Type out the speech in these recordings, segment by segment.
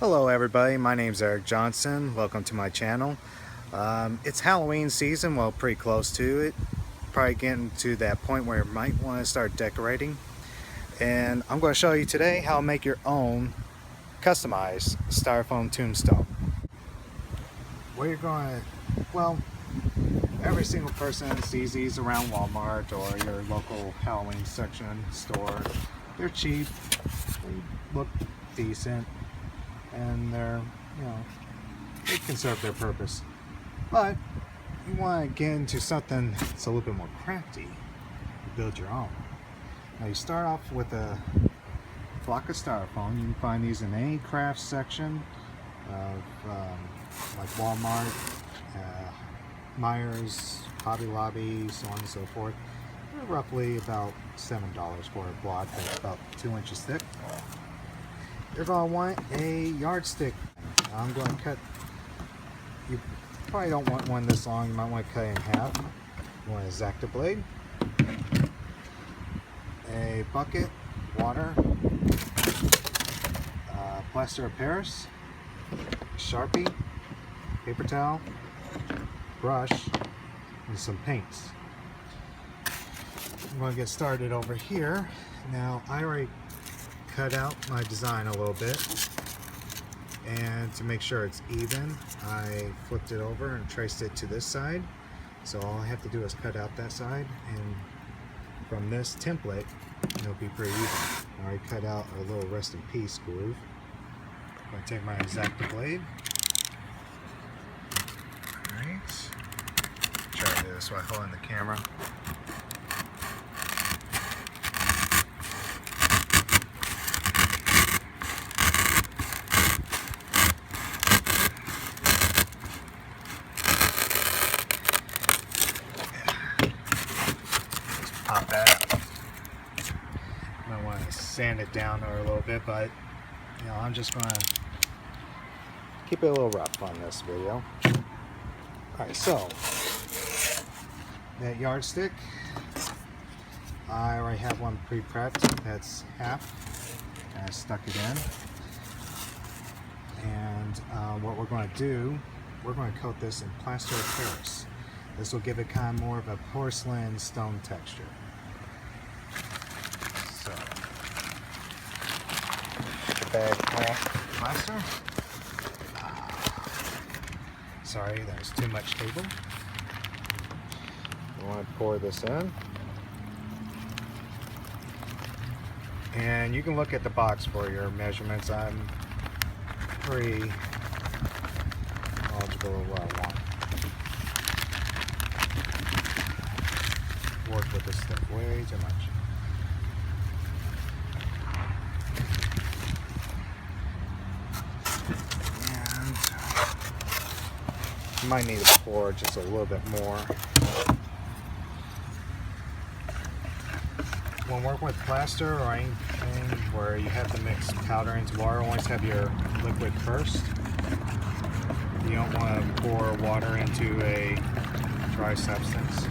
Hello everybody, my name's Eric Johnson. Welcome to my channel. It's Halloween season, well pretty close to it. Probably getting to that point where you might want to start decorating. And I'm going to show you today how to make your own customized styrofoam tombstone. What you're going to, well, every single person sees these around Walmart or your local Halloween section store. They're cheap, they look decent, and they're, they can serve their purpose. But you want to get into something that's a little bit more crafty, build your own. Now you start off with a block of styrofoam. You can find these in any craft section of like Walmart, Myers, Hobby Lobby, so on and so forth. They're roughly about $7 for a block that's about 2 inches thick. You're going to want a yardstick. I'm going to cut, you probably don't want one this long, you might want to cut it in half. You want an X-Acto blade, a bucket, water, Plaster of Paris, Sharpie, paper towel, brush, and some paints. I'm going to get started over here. Now I already cut out my design a little bit, and to make sure it's even I flipped it over and traced it to this side, so all I have to do is cut out that side, and from this template it'll be pretty even. I already cut out a little rest in peace groove. I'm going to take my X-Acto blade. Alright, try to do this while holding the camera. Pop that out. Might want to sand it down a little bit, but I'm just going to keep it a little rough on this video. Alright, so that yardstick, I already have one pre-prepped. That's half, and I stuck it in. And what we're going to do, we're going to coat this in Plaster of Paris. This will give it kind of more of a porcelain stone texture. So, the bag full plaster. Sorry, there's too much table. I want to pour this in. And you can look at the box for your measurements. I'm pretty knowledgeable of what I want. Work with this stuff way too much. And you might need to pour just a little bit more. When working with plaster or anything where you have to mix powder into water, always have your liquid first. You don't want to pour water into a dry substance.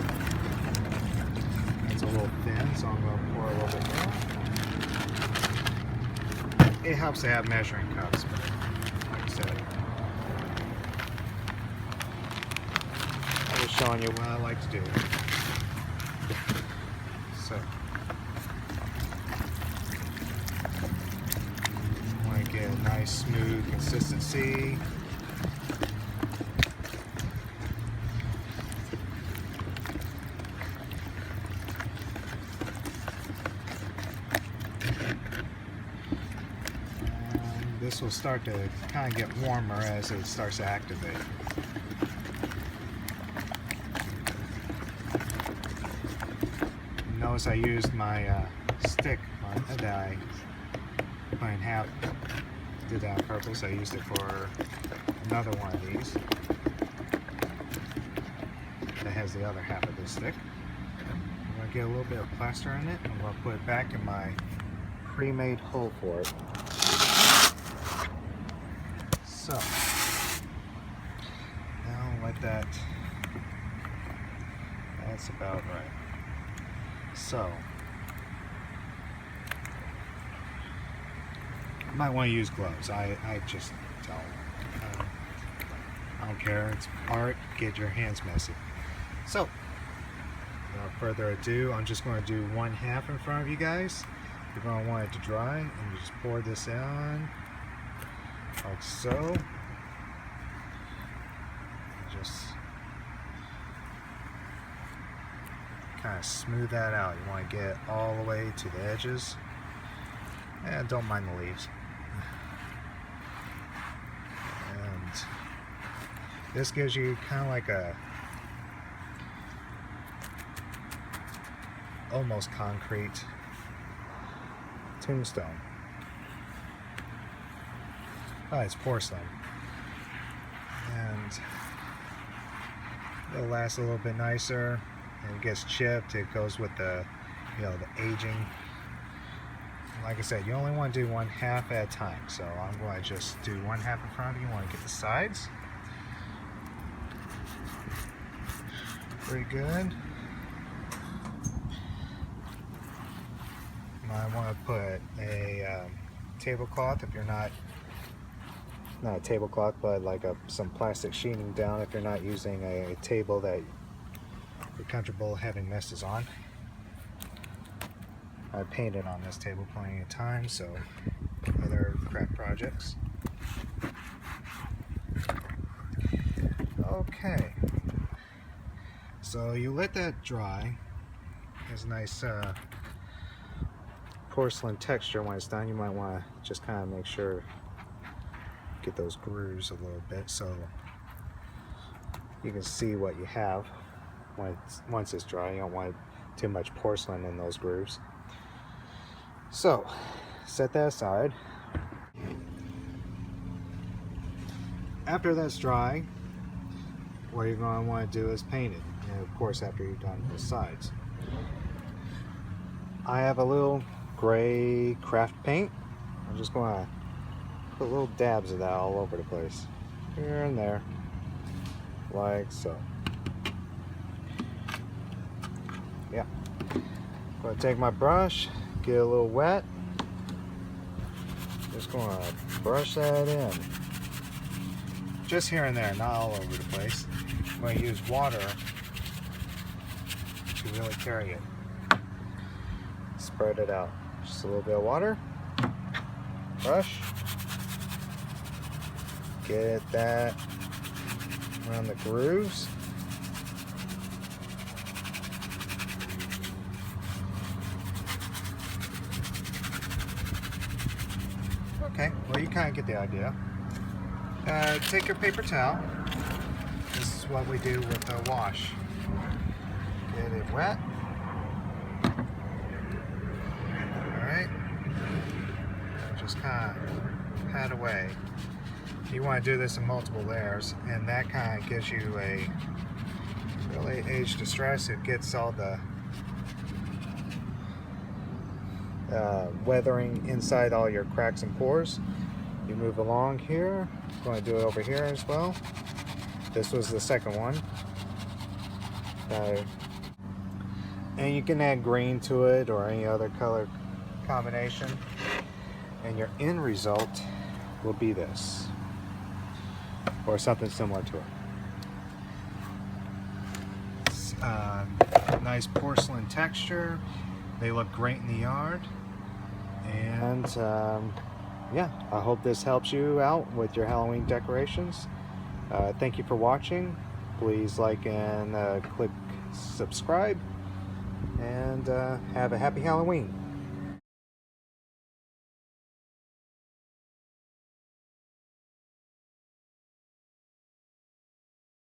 It's a little thin, so I'm going to pour a little bit more. It helps to have measuring cups, but like I said, I'm just showing you what I like to do. So, I want to get a nice smooth consistency. This will start to kind of get warmer as it starts to activate. Notice I used my stick that I put in half. Did that on purpose. I used it for another one of these that has the other half of the stick. I'm going to get a little bit of plaster in it. I'm going to put it back in my pre-made hole for it. So, now let that's about right. So, You might want to use gloves. I just don't. I don't care. It's art. Get your hands messy. So, without further ado, I'm just going to do 1/2 in front of you guys. You're going to want it to dry, and you just pour this on like so. Just kind of smooth that out. You want to get all the way to the edges, and don't mind the leaves. And this gives you kind of like a almost concrete tombstone. Oh, it's porcelain, and it'll last a little bit nicer. And it gets chipped. It goes with the, the aging. Like I said, you only want to do 1/2 at a time. So I'm going to just do 1/2 in front of you. You want to get the sides. Pretty good. I want to put a tablecloth if you're not a tablecloth, but like some plastic sheeting down if you're not using a table that you're comfortable having messes on. I painted on this table plenty of times, so other craft projects. Okay, so you let that dry. There's a nice porcelain texture when it's done. You might want to just kind of make sure get those grooves a little bit so you can see what you have once it's dry. You don't want too much porcelain in those grooves. So set that aside. After that's dry, what you're going to want to do is paint it, and of course after you've done the sides. I have a little gray craft paint. I'm just going to put little dabs of that all over the place, here and there, like so. Yeah. I'm going to take my brush, get a little wet. Just going to brush that in. Just here and there, not all over the place. I'm going to use water to really carry it. Spread it out. Just a little bit of water. Brush. Get that around the grooves. Okay, well you kind of get the idea. Take your paper towel. This is what we do with the wash. Get it wet. Alright. Just kind of pat away. You want to do this in multiple layers, and that kind of gives you a really age distress. It gets all the weathering inside all your cracks and pores. You move along here. I'm going to do it over here as well. This was the second one. And you can add green to it or any other color combination, and your end result will be this, or something similar to it. It's, nice porcelain texture. They look great in the yard. And yeah, I hope this helps you out with your Halloween decorations. Thank you for watching. Please like and click subscribe, and have a happy Halloween.